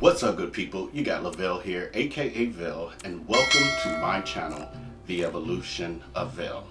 What's up, good people? You got Vell here, aka Vell, and welcome to my channel, The Evolution of Vell.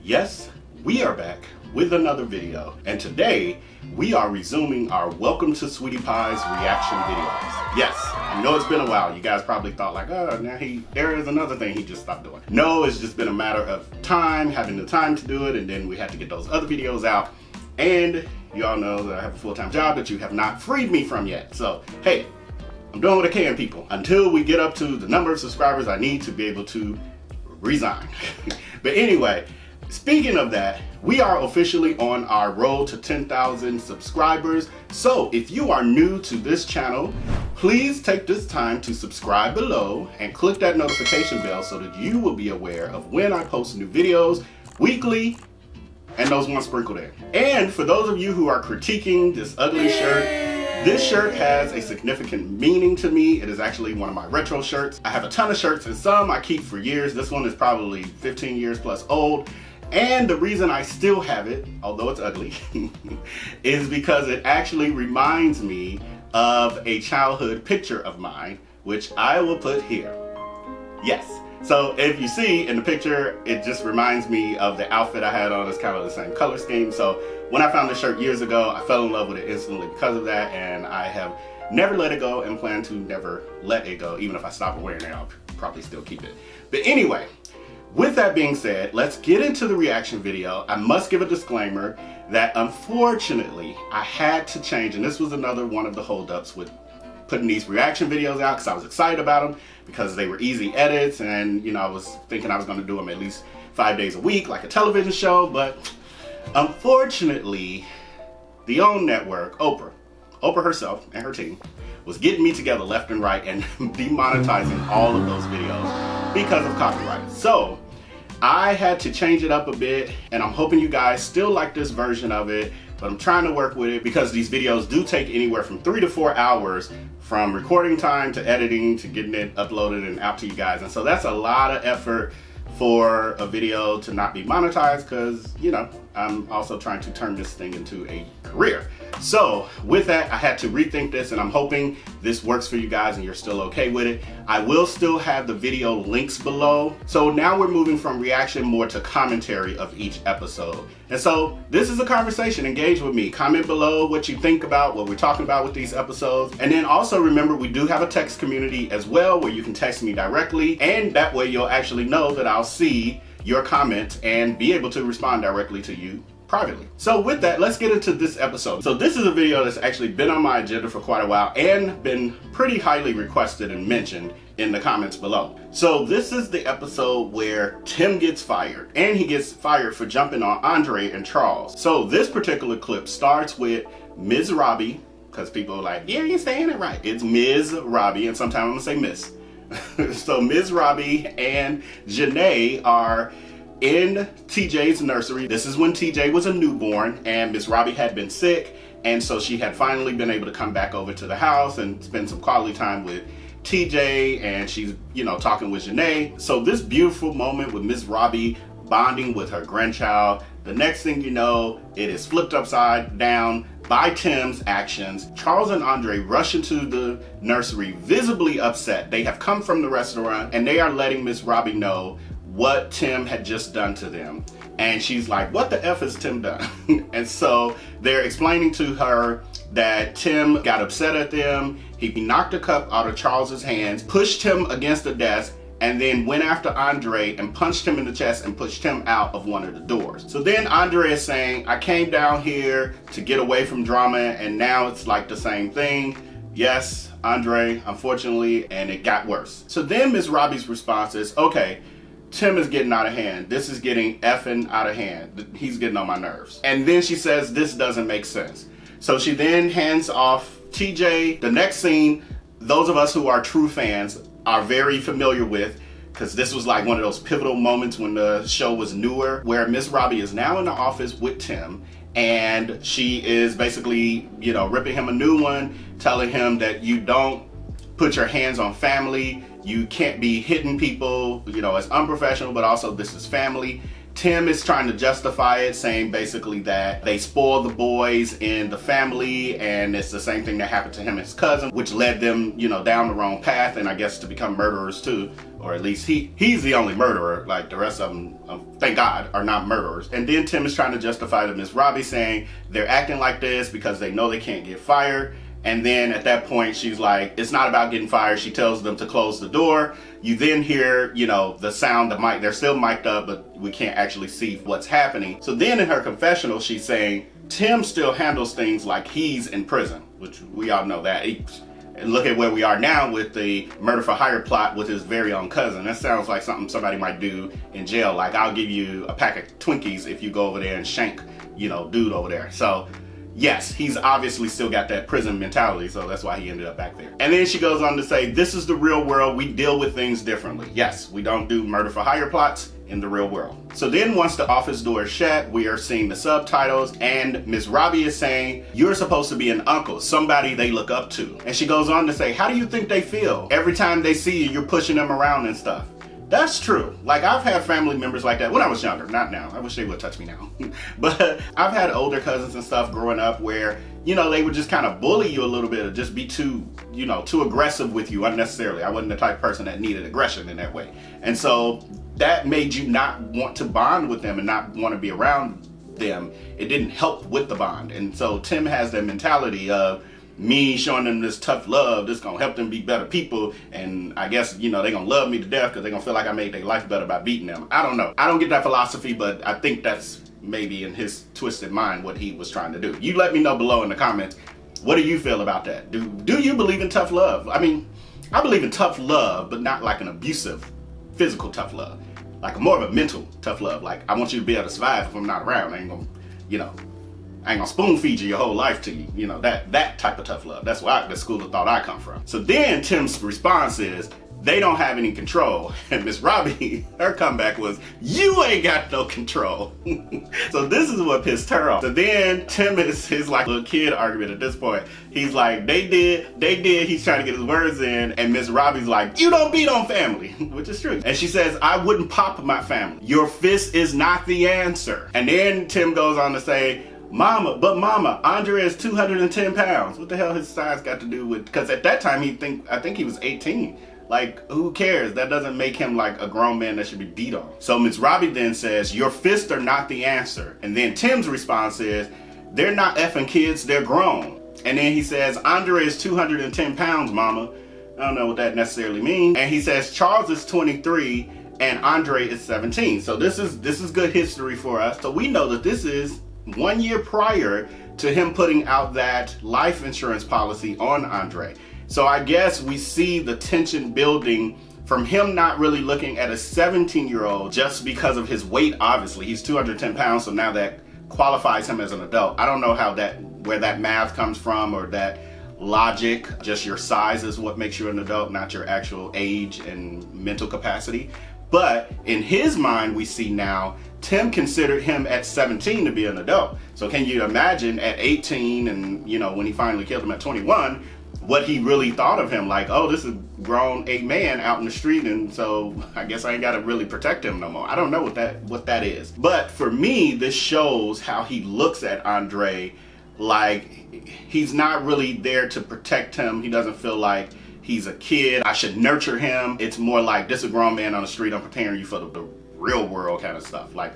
Yes, we are back with another video, and today we are resuming our Welcome to Sweetie Pie's reaction videos. Yes, I know it's been a while. You guys probably thought like, oh, now there is another thing he just stopped doing. No, it's just been a matter of time, having the time to do it, and then we had to get those other videos out. And you all know that I have a full-time job that you have not freed me from yet. So, hey, I'm doing what I can, people. Until we get up to the number of subscribers I need to be able to resign. But anyway, speaking of that, we are officially on our road to 10,000 subscribers. So if you are new to this channel, please take this time to subscribe below and click that notification bell so that you will be aware of when I post new videos weekly and those ones sprinkled in. And for those of you who are critiquing this ugly shirt, this shirt has a significant meaning to me. It is actually one of my retro shirts. I have a ton of shirts and some I keep for years. This one is probably 15 years plus old. And the reason I still have it, although it's ugly, is because it actually reminds me of a childhood picture of mine, which I will put here. Yes. So if you see in the picture, it just reminds me of the outfit I had on. It's kind of the same color scheme. So when I found this shirt years ago, I fell in love with it instantly because of that, and I have never let it go and plan to never let it go. Even if I stop wearing it, I'll probably still keep it. But anyway, with that being said, let's get into the reaction video. I must give a disclaimer that unfortunately I had to change, and this was another one of the holdups with putting these reaction videos out, because I was excited about them because they were easy edits, and you know, I was thinking I was going to do them at least 5 days a week like a television show. But unfortunately, the OWN network, Oprah herself and her team, was getting me together left and right and demonetizing all of those videos because of copyright. So I had to change it up a bit, and I'm hoping you guys still like this version of it, but I'm trying to work with it because these videos do take anywhere from 3 to 4 hours from recording time to editing to getting it uploaded and out to you guys. And so that's a lot of effort for a video to not be monetized, because, you know, I'm also trying to turn this thing into a career. So with that, I had to rethink this, and I'm hoping this works for you guys and you're still okay with it. I will still have the video links below. So now we're moving from reaction more to commentary of each episode. And so this is a conversation. Engage with me. Comment below what you think about what we're talking about with these episodes. And then also remember, we do have a text community as well where you can text me directly, and that way you'll actually know that I'll see your comments and be able to respond directly to you privately. So with that, let's get into this episode. So this is a video that's actually been on my agenda for quite a while and been pretty highly requested and mentioned in the comments below. So this is the episode where Tim gets fired, and he gets fired for jumping on Andre and Charles. So this particular clip starts with Ms. Robbie, because people are like, yeah, you're saying it right. It's Ms. Robbie, and sometimes I'm gonna say Miss. So Ms. Robbie and Janae are in TJ's nursery. This is when TJ was a newborn and Ms. Robbie had been sick, and so she had finally been able to come back over to the house and spend some quality time with TJ, and she's, you know, talking with Janae. So this beautiful moment with Ms. Robbie bonding with her grandchild. The next thing you know, it is flipped upside down by Tim's actions. Charles and Andre rush into the nursery visibly upset. They have come from the restaurant and they are letting Miss Robbie know what Tim had just done to them. And she's like, what the F has Tim done? And so they're explaining to her that Tim got upset at them. He knocked a cup out of Charles's hands, pushed him against the desk, and then went after Andre and punched him in the chest and pushed him out of one of the doors. So then Andre is saying, I came down here to get away from drama, and now it's like the same thing. Yes, Andre, unfortunately, and it got worse. So then Ms. Robbie's response is, okay, Tim is getting out of hand. This is getting effing out of hand. He's getting on my nerves. And then she says, this doesn't make sense. So she then hands off TJ. The next scene, those of us who are true fans are very familiar with, because this was like one of those pivotal moments when the show was newer, where Miss Robbie is now in the office with Tim, and she is basically, you know, ripping him a new one, telling him that you don't put your hands on family, you can't be hitting people, you know, it's unprofessional, but also this is family. Tim is trying to justify it, saying basically that they spoiled the boys in the family, and it's the same thing that happened to him and his cousin, which led them, you know, down the wrong path, and I guess to become murderers too. Or at least he's the only murderer. Like the rest of them, thank God, are not murderers. And then Tim is trying to justify to Miss Robbie, saying they're acting like this because they know they can't get fired. And then at that point, she's like, it's not about getting fired. She tells them to close the door. You then hear, you know, the sound, the mic, they're still mic'd up, but we can't actually see what's happening. So then in her confessional, she's saying, Tim still handles things like he's in prison, which we all know that. And look at where we are now with the murder for hire plot with his very own cousin. That sounds like something somebody might do in jail. Like, I'll give you a pack of Twinkies if you go over there and shank, you know, dude over there. So yes, he's obviously still got that prison mentality, so that's why he ended up back there. And then she goes on to say, this is the real world. We deal with things differently. Yes, we don't do murder for hire plots in the real world. So then once the office door is shut, we are seeing the subtitles, and Miss Robbie is saying, you're supposed to be an uncle, somebody they look up to. And she goes on to say, how do you think they feel every time they see you, you're pushing them around and stuff? That's true. Like, I've had family members like that when I was younger, not now. I wish they would touch me now. But I've had older cousins and stuff growing up where, you know, they would just kind of bully you a little bit or just be too, you know, too aggressive with you unnecessarily. I wasn't the type of person that needed aggression in that way. And so that made you not want to bond with them and not want to be around them. It didn't help with the bond. And so Tim has that mentality of, me showing them this tough love, this gonna help them be better people, and I guess, you know, they gonna love me to death because they gonna feel like I made their life better by beating them. I don't know. I don't get that philosophy, but I think that's maybe in his twisted mind what he was trying to do. You let me know below in the comments, what do you feel about that? Do you believe in tough love? I mean, I believe in tough love, but not like an abusive, physical tough love. Like more of a mental tough love. Like, I want you to be able to survive if I'm not around. I ain't gonna, you know, I ain't gonna spoon feed you your whole life to you. You know, that type of tough love. That's why the school of thought I come from. So then Tim's response is, they don't have any control. And Miss Robbie, her comeback was, you ain't got no control. So this is what pissed her off. So then Tim is his like little kid argument at this point. He's like, they did. He's trying to get his words in. And Miss Robbie's like, you don't beat on family, which is true. And she says, I wouldn't pop my family. Your fist is not the answer. And then Tim goes on to say, Mama, Andre is 210 pounds. What the hell his size got to do with, because at that time I think he was 18. Like, who cares? That doesn't make him like a grown man that should be beat on. So Miss Robbie then says, your fists are not the answer. And then Tim's response is, they're not effing kids, they're grown. And then he says, Andre is 210 pounds, Mama. I don't know what that necessarily means. And he says, Charles is 23 and Andre is 17. So this is good history for us. So we know that this is 1 year prior to him putting out that life insurance policy on Andre. So I guess we see the tension building from him not really looking at a 17-year-old just because of his weight. Obviously, he's 210 pounds, so now that qualifies him as an adult. I don't know where that math comes from or that logic. Just your size is what makes you an adult, not your actual age and mental capacity. But in his mind, we see now, Tim considered him at 17 to be an adult. So can you imagine at 18 and, you know, when he finally killed him at 21, what he really thought of him? Like, oh, this is a grown man out in the street, and so I guess I ain't gotta really protect him no more. I don't know what that is. But for me, this shows how he looks at Andre. Like, he's not really there to protect him. He doesn't feel like he's a kid. I should nurture him. It's more like, this is a grown man on the street. I'm preparing you for the real world kind of stuff, like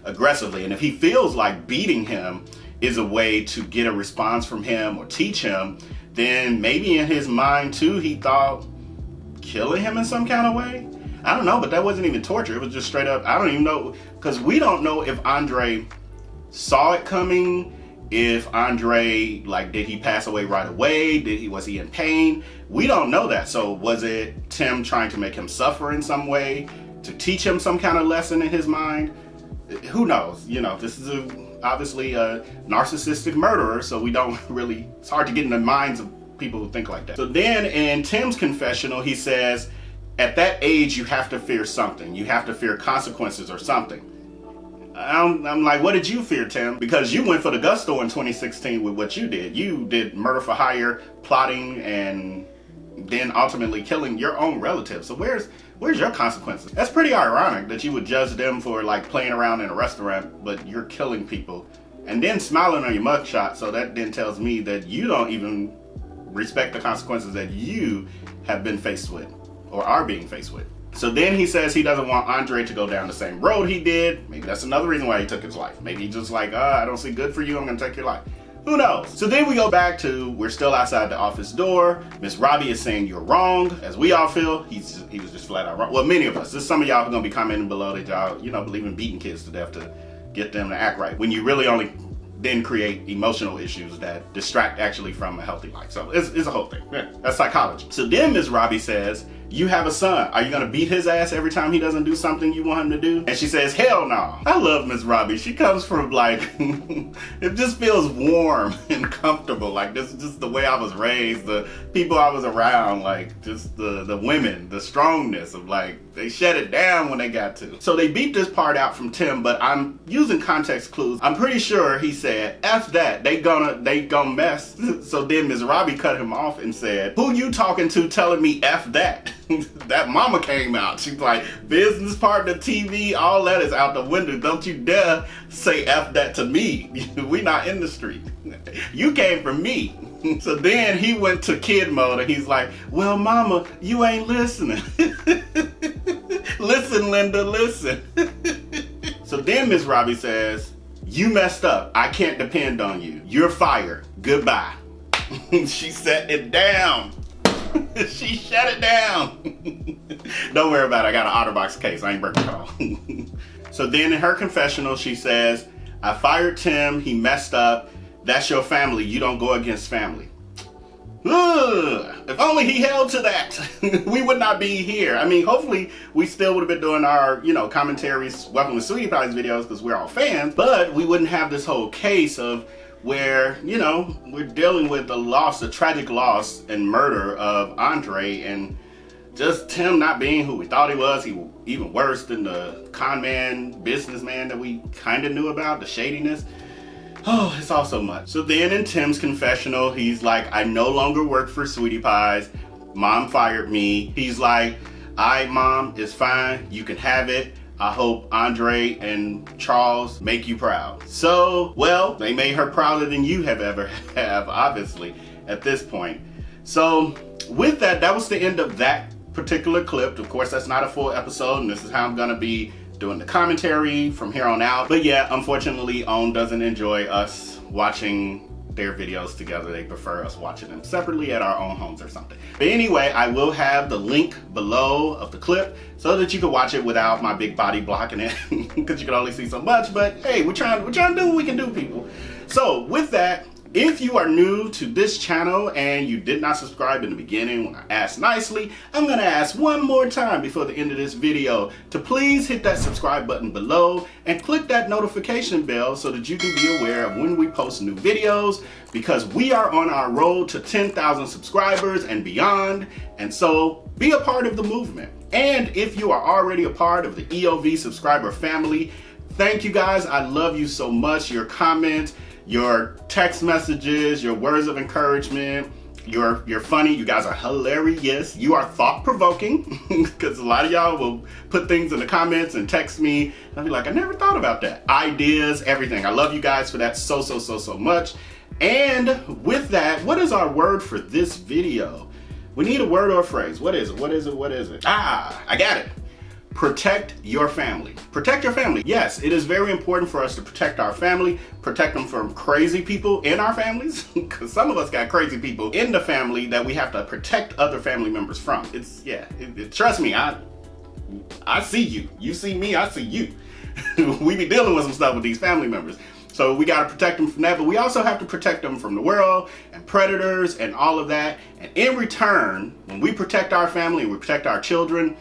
aggressively. And if he feels like beating him is a way to get a response from him or teach him, then maybe in his mind too, he thought killing him in some kind of way. I don't know, but that wasn't even torture. It was just straight up, I don't even know, because we don't know if Andre saw it coming, if Andre, like, did he pass away right away? Was he in pain? We don't know that. So was it Tim trying to make him suffer in some way, to teach him some kind of lesson in his mind? Who knows? You know, this is obviously a narcissistic murderer, so we don't really, it's hard to get in the minds of people who think like that. So then in Tim's confessional, he says, at that age, you have to fear something. You have to fear consequences or something. I'm like, what did you fear, Tim? Because you went for the gusto in 2016 with what you did. You did murder for hire, plotting, and then ultimately killing your own relatives. So where's your consequences? That's pretty ironic that you would judge them for like playing around in a restaurant, but you're killing people and then smiling on your mugshot. So that then tells me that you don't even respect the consequences that you have been faced with or are being faced with. So then he says he doesn't want Andre to go down the same road he did. Maybe that's another reason why he took his life. Maybe he's just like, I don't see good for you, I'm gonna take your life. Who knows? So then we go back to, we're still outside the office door. Miss Robbie is saying you're wrong, as we all feel. He was just flat out wrong. Well, many of us. There's some of y'all who are gonna be commenting below that y'all, believe in beating kids to death to get them to act right, when you really only then create emotional issues that distract actually from a healthy life. So it's a whole thing. Yeah, that's psychology. So then Miss Robbie says, you have a son. Are you gonna beat his ass every time he doesn't do something you want him to do? And she says, hell no. I love Miss Robbie. She comes from like, it just feels warm and comfortable. Like this is just the way I was raised, the people I was around, like just the women, the strongness of like, they shut it down when they got to. So they beat this part out from Tim, but I'm using context clues. I'm pretty sure he said, F that, they gonna mess. So then Miss Robbie cut him off and said, who you talking to telling me F that? That mama came out. She's like, business partner, TV, all that is out the window. Don't you dare say F that to me. We not in the street. You came from me. So then he went to kid mode and he's like, well, mama, you ain't listening. Listen, Linda, listen. So then Miss Robbie says, you messed up. I can't depend on you. You're fired. Goodbye. She set it down. She shut it down. Don't worry about it. I got an OtterBox case. I ain't breaking the call. So then in her confessional, she says, I fired Tim. He messed up. That's your family. You don't go against family. Ugh. If only he held to that, we would not be here. I mean, hopefully we still would have been doing our, commentaries, Welcome to Sweetie Pie's videos, because we're all fans, but we wouldn't have this whole case of where, we're dealing with the loss, the tragic loss and murder of Andre, and just Tim not being who we thought he was. He even worse than the con man, businessman that we kind of knew about, the shadiness. Oh, it's all so much. So then in Tim's confessional, he's like, I no longer work for Sweetie Pies. Mom fired me. He's like, Mom, it's fine. You can have it. I hope Andre and Charles make you proud. So, well, they made her prouder than you have ever have, obviously, at this point. So with that, that was the end of that particular clip. Of course, that's not a full episode, and this is how I'm gonna be doing the commentary from here on out. But yeah, unfortunately, OWN doesn't enjoy us watching their videos together. They prefer us watching them separately at our own homes or something. But anyway, I will have the link below of the clip so that you can watch it without my big body blocking it, because you can only see so much. But hey, we're trying to do what we can do, people. So with that, if you are new to this channel and you did not subscribe in the beginning when I asked nicely, I'm gonna ask one more time before the end of this video to please hit that subscribe button below and click that notification bell so that you can be aware of when we post new videos, because we are on our road to 10,000 subscribers and beyond. And so be a part of the movement. And if you are already a part of the EOV subscriber family, thank you guys. I love you so much. Your comments, your text messages, your words of encouragement, you're funny, you guys are hilarious, you are thought-provoking, because a lot of y'all will put things in the comments and text me, and I'll be like, I never thought about that. Ideas, everything. I love you guys for that so much. And with that, what is our word for this video? We need a word or a phrase. What is it? Ah, I got it. Protect your family. Protect your family. Yes, it is very important for us to protect our family, protect them from crazy people in our families, because some of us got crazy people in the family that we have to protect other family members from. Trust me, I see you. You see me, I see you. We be dealing with some stuff with these family members. So we got to protect them from that, but we also have to protect them from the world and predators and all of that. And in return, when we protect our family and we protect our children,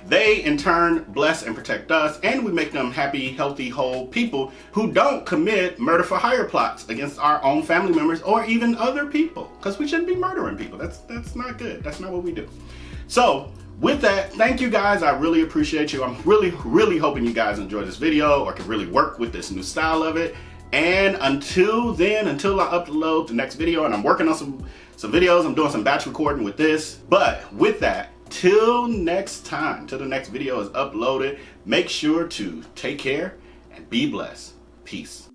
they in turn bless and protect us, and we make them happy, healthy, whole people who don't commit murder for hire plots against our own family members or even other people, because we shouldn't be murdering people. That's not good. That's not what we do. So with that, thank you guys. I really appreciate you. I'm really hoping you guys enjoy this video or can really work with this new style of it. And until then, until I upload the next video, and I'm working on some videos. I'm doing some batch recording with this. But with that, till next time, till the next video is uploaded, make sure to take care and be blessed. Peace.